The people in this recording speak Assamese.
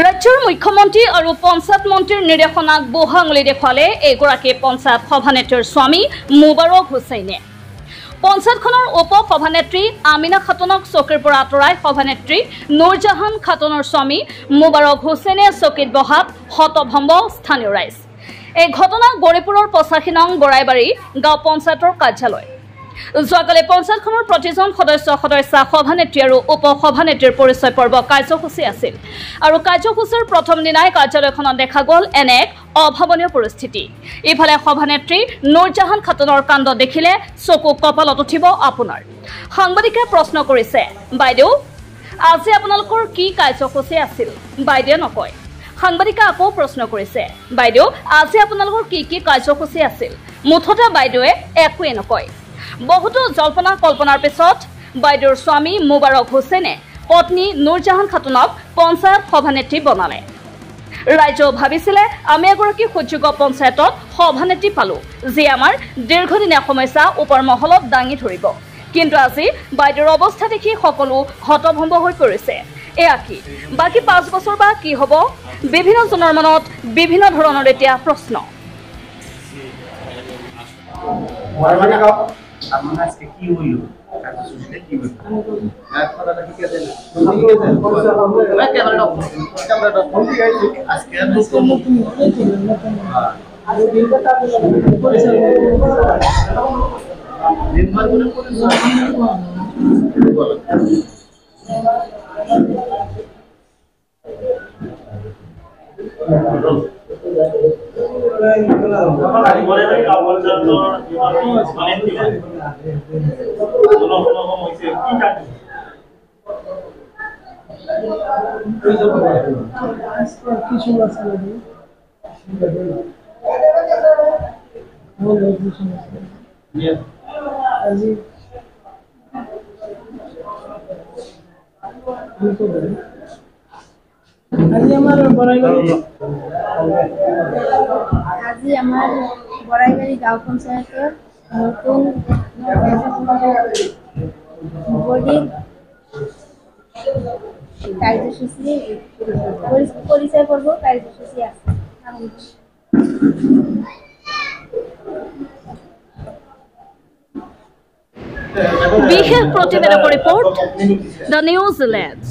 ৰাজ্যৰ মুখ্যমন্ত্ৰী আৰু পঞ্চায়ত মন্ত্ৰীৰ নিৰ্দেশনাক বুঢ়া আঙুলি দেখুৱালে এগৰাকী পঞ্চায়ত সভানেত্ৰীৰ স্বামী মুবাৰক হুছেইনে। পঞ্চায়তখনৰ উপ সভানেত্ৰী আমিনা খাতুনক চকীৰ পৰা আঁতৰাই সভানেত্ৰী নুৰজাহান খাতুনৰ স্বামী মুবাৰক হুছেইনে চকীত বহাত হতভম্ব স্থানীয় ৰাইজ। এই ঘটনা গৌৰীপুৰৰ ৮৫ নং বৰাইবাৰী গাঁও পঞ্চায়তৰ কাৰ্যালয়। যোৱাকালি পঞ্চায়তখনৰ প্ৰতিজন সদস্যা সভানেত্ৰী আৰু উপ সভানেত্ৰীৰ পৰিচয় পৰ্ব কাৰ্যসূচী আছিল আৰু কাৰ্যসূচীৰ প্ৰথম দিনাই কাৰ্যালয়খনত দেখা গ'ল এনে এক অভাৱনীয় পৰিস্থিতি। ইফালে সভানেত্ৰী নুৰজাহান খাতুনৰ কাণ্ড দেখিলে চকু কপালত উঠিব আপোনাৰ। সাংবাদিকে প্ৰশ্ন কৰিছে, বাইদেউ আজি আপোনালোকৰ কি কাৰ্যসূচী আছিল? বাইদেৱে নকয়। সাংবাদিকে আকৌ প্ৰশ্ন কৰিছে, বাইদেউ আজি আপোনালোকৰ কি কাৰ্যসূচী আছিল? মুঠতে বাইদেৱে একোৱে নকয়। বহুতো জল্পনা কল্পনাৰ পিছত বাইদেউৰ স্বামী মুবাৰক হুছেইনে পত্নী নুৰজাহান খাতুনক পঞ্চায়ত সভানেত্ৰী বনালে। ৰাইজেও ভাবিছিলে আমি এগৰাকী সুযোগ্য পঞ্চায়তত সভানেত্ৰী পালো, যি আমাৰ দীৰ্ঘদিনীয়া সমস্যা ওপৰ মহলত দাঙি ধৰিব। কিন্তু আজি বাইদেউৰ অৱস্থা দেখি সকলো হতভম্ব হৈ পৰিছে। এয়া কি, বাকী ৫ বছৰ বা কি হ'ব? বিভিন্নজনৰ মনত বিভিন্ন ধৰণৰ এতিয়া প্ৰশ্ন। আমার আজকে কি হইল কাছে সুবিধা কি হইল আপনারা ঠিক আছে ক্যামেরাটা ফোন দিয়ে আজকে নতুন আর দিনটা তার দিনবার করে আজি আমার বড়াইবাড়ি গাঁও পঞ্চায়েতের নতুন বডির কার্যসূচী পরিচয় পর্ব কার্যসূচী আছে। বিশেষ প্ৰতিবেদকৰ ৰিপৰ্ট দ্য নিউজ লেন্স।